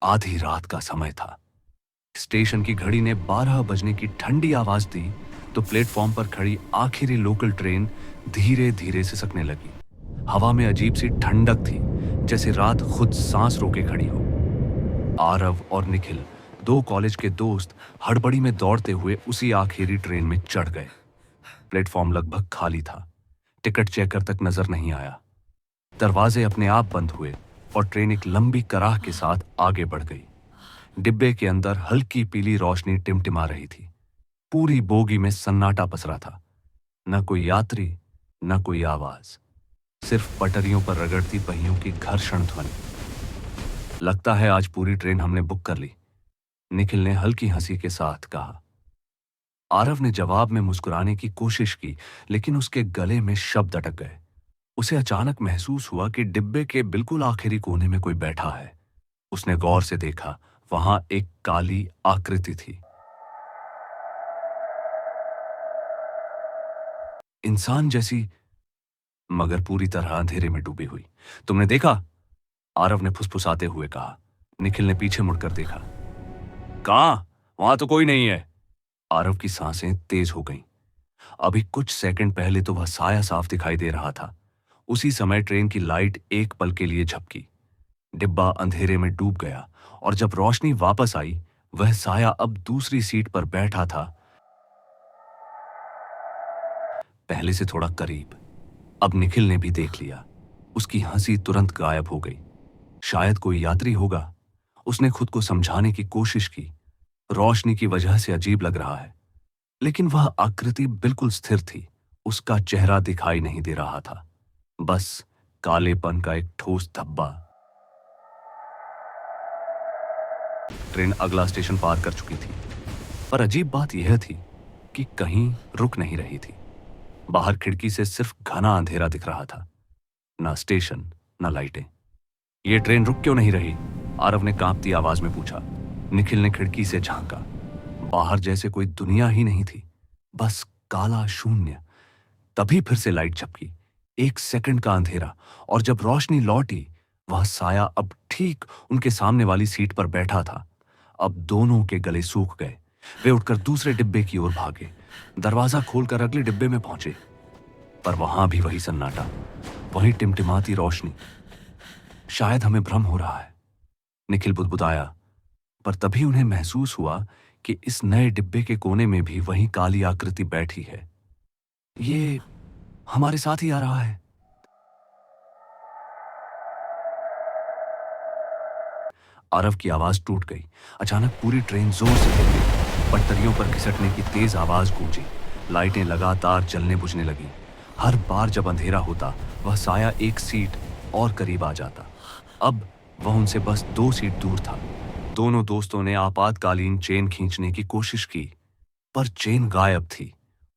आधी रात का समय था। स्टेशन की घड़ी ने 12 बजने की ठंडी आवाज दी तो प्लेटफॉर्म पर खड़ी आखिरी लोकल ट्रेन धीरे धीरे सिसकने लगी। हवा में अजीब सी ठंडक थी, जैसे रात खुद सांस रोके खड़ी हो। आरव और निखिल, दो कॉलेज के दोस्त, हड़बड़ी में दौड़ते हुए उसी आखिरी ट्रेन में चढ़ गए। प्लेटफॉर्म लगभग खाली था। टिकट चेकर तक नजर नहीं आया। दरवाजे अपने आप बंद हुए और ट्रेन एक लंबी कराह के साथ आगे बढ़ गई। डिब्बे के अंदर हल्की पीली रोशनी टिमटिमा रही थी। पूरी बोगी में सन्नाटा पसरा था। न कोई यात्री, न कोई आवाज, सिर्फ पटरियों पर रगड़ती पहियों की घर्षण ध्वनि। लगता है आज पूरी ट्रेन हमने बुक कर ली, निखिल ने हल्की हंसी के साथ कहा। आरव ने जवाब में मुस्कुराने की कोशिश की, लेकिन उसके गले में शब्द अटक गए। उसे अचानक महसूस हुआ कि डिब्बे के बिल्कुल आखिरी कोने में कोई बैठा है। उसने गौर से देखा, वहां एक काली आकृति थी। इंसान जैसी, मगर पूरी तरह अंधेरे में डूबी हुई। तुमने देखा? आरव ने फुसफुसाते हुए कहा। निखिल ने पीछे मुड़कर देखा। कहां? वहां तो कोई नहीं है। आरव की सांसें तेज हो गईं। अभी कुछ सेकंड पहले तो वह साया साफ दिखाई दे रहा था। उसी समय ट्रेन की लाइट एक पल के लिए झपकी। डिब्बा अंधेरे में डूब गया और जब रोशनी वापस आई, वह साया अब दूसरी सीट पर बैठा था, पहले से थोड़ा करीब। अब निखिल ने भी देख लिया। उसकी हंसी तुरंत गायब हो गई। शायद कोई यात्री होगा। उसने खुद को समझाने की कोशिश की। रोशनी की वजह से अजीब लग रहा है, लेकिन वह आकृति बिल्कुल स्थिर थी। उसका चेहरा दिखाई नहीं दे रहा था, बस कालेपन का एक ठोस धब्बा। ट्रेन अगला स्टेशन पार कर चुकी थी, पर अजीब बात यह थी कि कहीं रुक नहीं रही थी। बाहर खिड़की से सिर्फ घना अंधेरा दिख रहा था, ना स्टेशन, ना लाइटें। ये ट्रेन रुक क्यों नहीं रही? आरव ने कांपती आवाज में पूछा। निखिल ने खिड़की से झांका। बाहर जैसे कोई दुनिया ही नहीं थी, बस काला शून्य। तभी फिर से लाइट झपकी। 1 सेकंड का अंधेरा, और जब रोशनी लौटी, वह साया अब ठीक उनके सामने वाली सीट पर बैठा था। अब दोनों के गले सूख गए। वे उठकर दूसरे डिब्बे की ओर भागे। दरवाजा खोलकर अगले डिब्बे में पहुंचे, पर वहां भी वही सन्नाटा, वही टिमटिमाती रोशनी। शायद हमें भ्रम हो रहा है, निखिल बुदबुदाया। पर तभी उन्हें महसूस हुआ कि इस नए डिब्बे के कोने में भी वही काली आकृति बैठी है। ये हमारे साथ ही आ रहा है। आरव की आवाज टूट गई। अचानक पूरी ट्रेन जोर से हिल गई। पटरियों पर घिसटने की तेज आवाज गूंजी। लाइटें लगातार जलने बुझने लगी। हर बार जब अंधेरा होता, वह साया एक सीट और करीब आ जाता। अब वह उनसे बस 2 सीट दूर था। दोनों दोस्तों ने आपातकालीन चेन खींचने की कोशिश की, पर चेन गायब थी।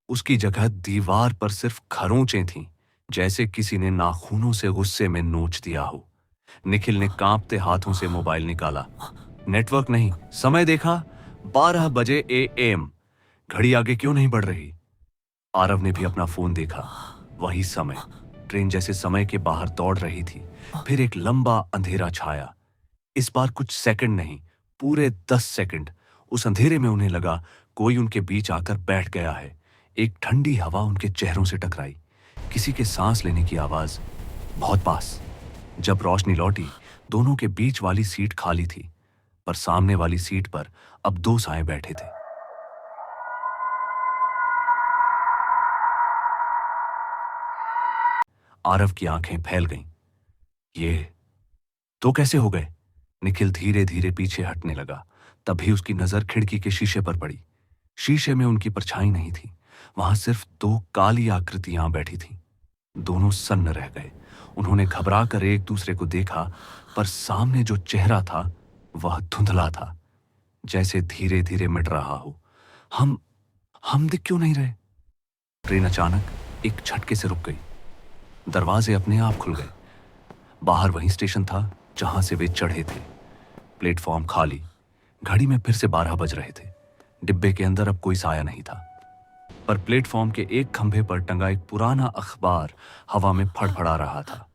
उसकी जगह दीवार पर सिर्फ खरोंचें थीं, जैसे किसी ने नाखूनों से गुस्से में नोच दिया हो। निखिल ने कांपते हाथों से मोबाइल निकाला। नेटवर्क नहीं। समय देखा, 12 बजे AM। घड़ी आगे क्यों नहीं बढ़ रही? आरव ने भी अपना फोन देखा। वही समय। ट्रेन जैसे समय के बाहर दौड़ रही थी। फिर एक लंबा अंधेरा छाया। इस बार कुछ सेकंड नहीं, पूरे 10 सेकंड। उस अंधेरे में उन्हें लगा कोई उनके बीच आकर बैठ गया है। एक ठंडी हवा उनके चेहरों से टकराई। किसी के सांस लेने की आवाज, बहुत पास। जब रोशनी लौटी, दोनों के बीच वाली सीट खाली थी, पर सामने वाली सीट पर अब 2 साए बैठे थे। आरव की आंखें फैल गईं। ये तो कैसे हो गए? निखिल धीरे धीरे पीछे हटने लगा। तभी उसकी नजर खिड़की के शीशे पर पड़ी। शीशे में उनकी परछाई नहीं थी। वहां सिर्फ 2 काली आकृतियां बैठी थीं। दोनों सन्न रह गए। उन्होंने घबरा कर एक दूसरे को देखा, पर सामने जो चेहरा था वह धुंधला था, जैसे धीरे धीरे मिट रहा हो। हम दिख क्यों नहीं रहे? ट्रेन अचानक एक झटके से रुक गई। दरवाजे अपने आप खुल गए। बाहर वही स्टेशन था जहां से वे चढ़े थे। प्लेटफॉर्म खाली। घड़ी में फिर से 12 बज रहे थे। डिब्बे के अंदर अब कोई साया नहीं था, पर प्लेटफॉर्म के एक खंभे पर टंगा एक पुराना अखबार हवा में फड़फड़ा रहा था।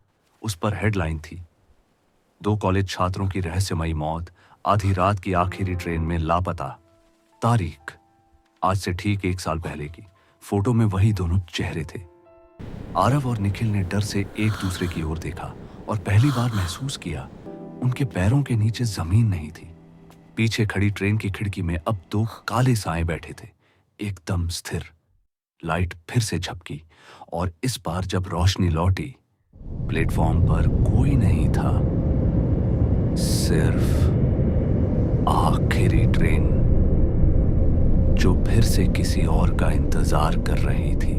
उस पर हेडलाइन थी, 2 कॉलेज छात्रों की रहस्यमयी मौत, आधी रात की आखिरी ट्रेन में लापता। तारीख आज से ठीक 1 साल पहले की। फोटो में वही दोनों चेहरे थे। आरव और निखिल ने डर से एक दूसरे की ओर देखा और पहली बार महसूस किया उनके पैरों के नीचे जमीन नहीं थी। पीछे खड़ी ट्रेन की खिड़की में अब 2 काले साए बैठे थे, एकदम स्थिर। लाइट फिर से झपकी और इस बार जब रोशनी लौटी, प्लेटफॉर्म पर कोई नहीं था, सिर्फ आखिरी ट्रेन जो फिर से किसी और का इंतजार कर रही थी।